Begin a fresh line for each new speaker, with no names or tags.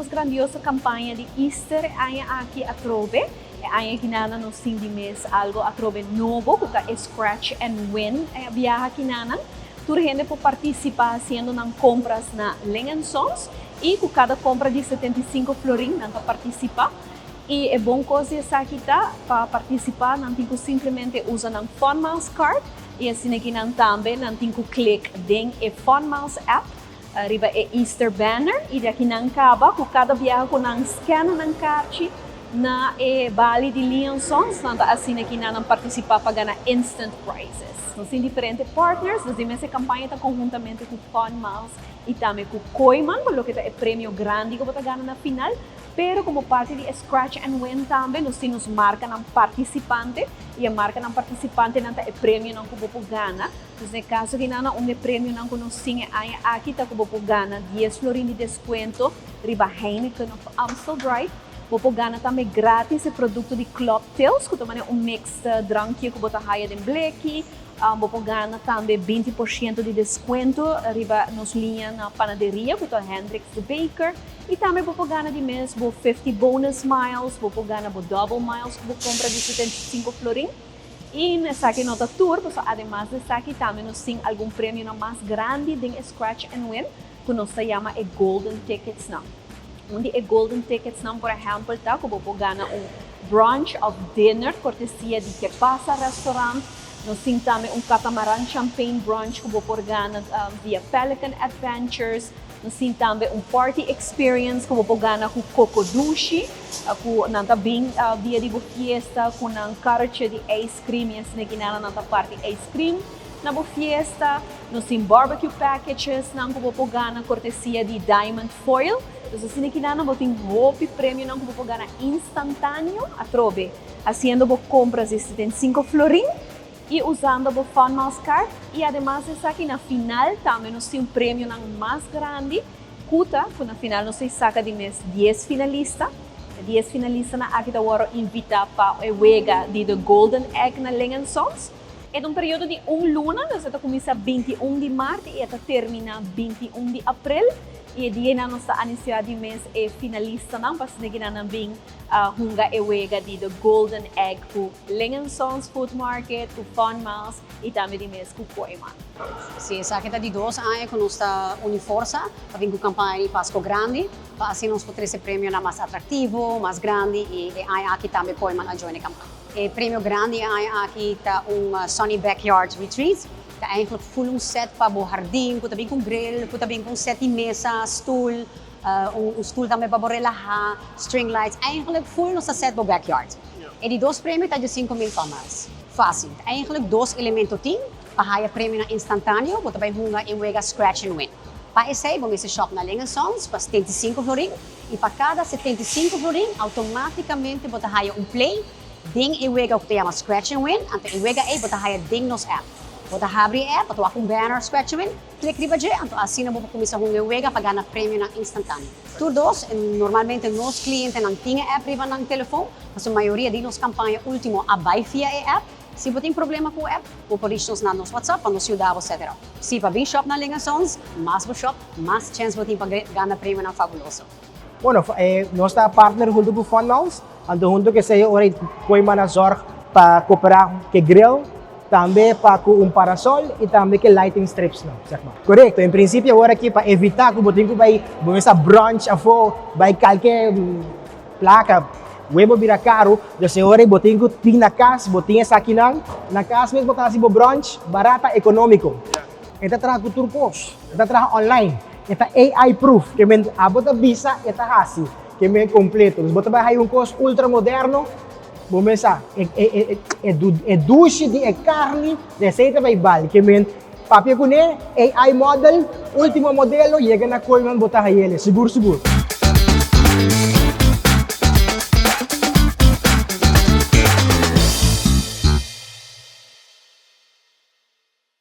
grandiosa campanha de Easter aqui a Trove. Aí kinana no fim de mês algo a Trove novo, que é Scratch and Win. Viaja kinana. Toda gente pode participar fazendo compras na Lange & Sons e com cada compra de 75 florin não participa. E é bom coisa essa aqui para participar, não tem que simplesmente usar um FunMiles card e assim aqui não também não tem que clicar dentro é FunMiles app, arriba é Easter banner e daqui não acaba com cada viagem com um scan ng card na vale de Lange & Sons, então assim aqui não participar para ganhar instant prizes. Então, sim, diferentes partners, nós temos essa campanha conjuntamente com FunMiles e também com Koiman, porque é prêmio grande que você ganha na final. Pero como parte de Scratch and Win também, nós temos marca ng participante e a marca ng participante não é prêmio não que você ganha. Então, no caso que não é prêmio não que nós temos aqui tá que você ganha 10 florin de desconto, riba Heineken of Amstel Dry. Você ganha também grátis o produto de Club Tales, que também é mix drink que você haya de Blackie. Você ganha também 20% de desconto riba nos linhas na panaderia, que é Hendrix the Baker. E também você ganha de mês 50 bonus miles, você ganha double miles, que você compra de 75 florin. E nessa aqui nota tour, además dessa aqui também nós temos algum prêmio mais grande de Scratch and Win, que nós se chama Golden Tickets não. Onde Golden Tickets não, por exemplo, tá, que você ganha brunch of dinner, cortesia de Que Pasa Restaurant. Nós temos também catamaran champagne brunch que você ganha via Pelican Adventures. Nós temos também party experience que você ganha com Coco Dushi, com também dia de fiesta, com carche de ice cream, e assim que na parte ice cream. Na fiesta, nós temos barbecue packages, que você ganha cortesia de Diamond Foil. Então, assim que nós temos prêmio que você ganha instantâneo a Trove, fazendo compras de 75 florin. E usando o FunMiles card. E además aqui na final também nós temos prêmio mais grande. Que na final nós saca de mês 10 finalistas. 10 finalistas na aqui da hora invita para o wega de The Golden Egg na Lange & Sons. É período de luna, nós começa 21 de março e termina 21 de abril. E o dia na nossa iniciativa de mês é finalista não, para seguir na bem hunga e wega de The Golden Egg com Lange & Sons Food Market, com FunMiles e também de mês com Koiman.
Sim, essa aqui de 2 anos com nossa Uniforça, para vir com campanha de Pasco Grande, para assim nós poder esse prêmio mais atrativo, mais grande e aqui também Koiman a join a campanha. O prêmio grande aqui está Sunny Backyard Retreat. Eigenlijk full set para o jardim, também com grill, também com set de mesa, stool, stool também para relaxar, string lights. Eigenlijk full nossa set para o backyard. E de 2 prêmios está de 5.000 palmas. Fácil. Eigenlijk 2 elementos tem para o prêmio instantâneo, você vai hunga e wega Scratch and Win. Para esse aí, vamos shop na Lange & Sons para 75 florin e para cada 75 florin, automaticamente você haya play, ding e wega o que chama Scratch and Win, então e wega aí você haya ding nos app. Você abre a app, você banner Scratch and Win, clique riba dyan, então assim na você começa a wega para ganhar prêmio na instantâneo. Todos, normalmente nos clientes não têm app riba ng telefone, mas a maioria de nos campanha último abay via a app. Se você tem problema com a app, você pode nos na nos WhatsApp, para nos ajudar, etc. Se para vir shop na Lange & Sons, mais você shop, mais chance você tem para ganhar prêmio na fabuloso.
Bueno, nós estamos partner junto com FunMiles, ando junto que seja ora Koiman Azor para cooperar com grill, também para com parasol e também com lighting strips não, certo? Correto. Em princípio agora aqui para evitar que você vai começar brunch vai qualquer placa Webo bira caro, jadi ora botin ko ting na kas, botin sa kinang, na kas mesmo kasi bo brunch, barata, económico. Ita traha kultur post, ita traha online, ita AI proof, que men abot a visa, ita hasi, que men completo. Bota ba hay un cost ultra moderno, bomesa, dushi di carne, receita vai bal, que men papia kune AI model, último modelo, llega na Koiman bota hayele, seguro.